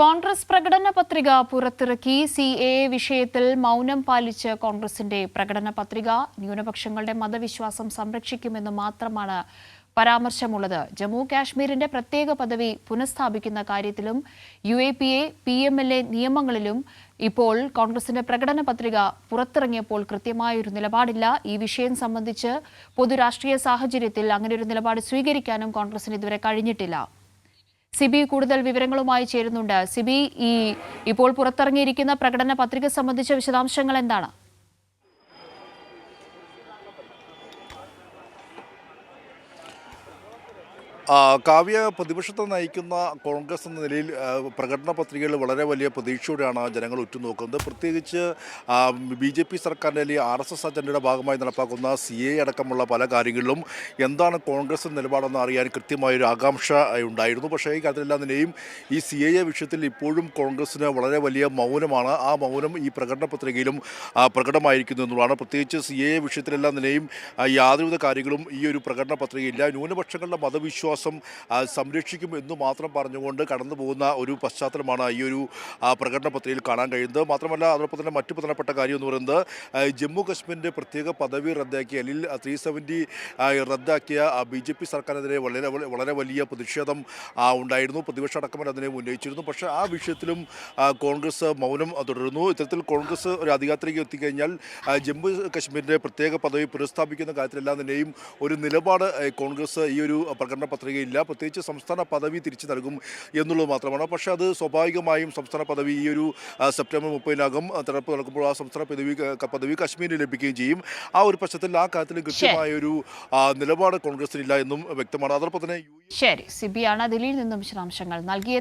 കോൺഗ്രസ് പ്രകടന പത്രിക പുറത്തിറക്കി. CAA വിഷയത്തിൽ മൗനം പാലിച്ച് കോൺഗ്രസിന്റെ പ്രകടന പത്രിക ന്യൂനപക്ഷങ്ങളുടെ മതവിശ്വാസം സംരക്ഷിക്കുമെന്ന് മാത്രമാണ് പരാമർശമുള്ളത്. ജമ്മു കാശ്മീരിന്റെ പ്രത്യേക പദവി പുനഃസ്ഥാപിക്കുന്ന കാര്യത്തിലും UAPA PMLA നിയമങ്ങളിലും ഇപ്പോൾ കോൺഗ്രസിന്റെ പ്രകടന പത്രിക പുറത്തിറങ്ങിയപ്പോൾ കൃത്യമായൊരു നിലപാടില്ല. ഈ വിഷയം സംബന്ധിച്ച് പൊതുരാഷ്ട്രീയ സാഹചര്യത്തിൽ അങ്ങനെയൊരു നിലപാട് സ്വീകരിക്കാനും കോൺഗ്രസിന് ഇതുവരെ കഴിഞ്ഞിട്ടില്ല. സിബി കൂടുതൽ വിവരങ്ങളുമായി ചേരുന്നുണ്ട്. സിബി, ഇപ്പോൾ പുറത്തിറങ്ങിയിരിക്കുന്ന പ്രകടന പത്രിക സംബന്ധിച്ച വിശദാംശങ്ങൾ എന്താണ്? കാവ്യ, പ്രതിപക്ഷത്തെ നയിക്കുന്ന കോൺഗ്രസ് എന്ന നിലയിൽ പ്രകടന പത്രികയിൽ വളരെ വലിയ പ്രതീക്ഷയോടെയാണ് ജനങ്ങൾ ഉറ്റുനോക്കുന്നത്. പ്രത്യേകിച്ച് BJP സർക്കാരിൻ്റെ അല്ലെങ്കിൽ RSS അജണ്ടയുടെ ഭാഗമായി നടപ്പാക്കുന്ന CAA അടക്കമുള്ള പല കാര്യങ്ങളിലും എന്താണ് കോൺഗ്രസ് നിലപാടെന്ന് അറിയാൻ കൃത്യമായൊരു ആകാംക്ഷ ഉണ്ടായിരുന്നു. പക്ഷേ ഈ കാര്യത്തിലെല്ലാം തന്നെയും ഈ CAA വിഷയത്തിൽ ഇപ്പോഴും കോൺഗ്രസിന് വളരെ വലിയ മൗനമാണ്. ആ മൗനം ഈ പ്രകടന പത്രികയിലും പ്രകടമായിരിക്കുന്നു എന്നുള്ളതാണ്. പ്രത്യേകിച്ച് CAA വിഷയത്തിലെല്ലാം തന്നെയും യാതൊരുവിധ കാര്യങ്ങളും ഈ ഒരു പ്രകടന പത്രികയില്ല. ന്യൂനപക്ഷങ്ങളുടെ മതവിശ്വാസം സംരക്ഷിക്കും എന്ന് മാത്രം പറഞ്ഞുകൊണ്ട് കടന്നു പോകുന്ന ഒരു പശ്ചാത്തലമാണ് ഈ ഒരു പ്രകടന പത്രികയിൽ കാണാൻ കഴിയുന്നത്. മാത്രമല്ല, അതോടൊപ്പം തന്നെ മറ്റു പ്രധാനപ്പെട്ട കാര്യം എന്ന് പറയുന്നത് ജമ്മു കശ്മീരിൻ്റെ പ്രത്യേക പദവി റദ്ദാക്കിയ അല്ലെങ്കിൽ 370 റദ്ദാക്കിയ BJP സർക്കാരിനെതിരെ വളരെ വലിയ പ്രതിഷേധം ഉണ്ടായിരുന്നു. പ്രതിപക്ഷ അടക്കമല്ല അതിനെ ഉന്നയിച്ചിരുന്നു. പക്ഷേ ആ വിഷയത്തിലും കോൺഗ്രസ് മൗനം തുടരുന്നു. ഇത്തരത്തിൽ കോൺഗ്രസ് ഒരു അധികാരത്തിലേക്ക് എത്തിക്കഴിഞ്ഞാൽ ജമ്മു കശ്മീരിൻ്റെ പ്രത്യേക പദവി പുനഃസ്ഥാപിക്കുന്ന കാര്യത്തിലെല്ലാം തന്നെയും ഒരു നിലപാട് കോൺഗ്രസ് ഈ ഒരു പ്രകടന പത്രികയില്ല. പ്രത്യേകിച്ച് സംസ്ഥാന പദവി തിരിച്ചു നൽകും എന്നുള്ളത് മാത്രമാണ്. പക്ഷേ അത് സ്വാഭാവികമായും സംസ്ഥാന പദവി ഈ ഒരു സെപ്റ്റംബർ 30-നകം തെരഞ്ഞെടുപ്പ് നടക്കുമ്പോൾ ആ സംസ്ഥാന പദവി കശ്മീരിന് ലഭിക്കുകയും ചെയ്യും. ആ ഒരു പശ്ചാത്തലത്തിൽ ആ കാര്യത്തിൽ കൃത്യമായൊരു നിലപാട് കോൺഗ്രസിനില്ല എന്നും വ്യക്തമാണ്. അതോടൊപ്പം തന്നെ ശരി, സിബിയാണ് ദില്ലിയിൽ നിന്നും വിശദാംശങ്ങൾ നൽകിയത്.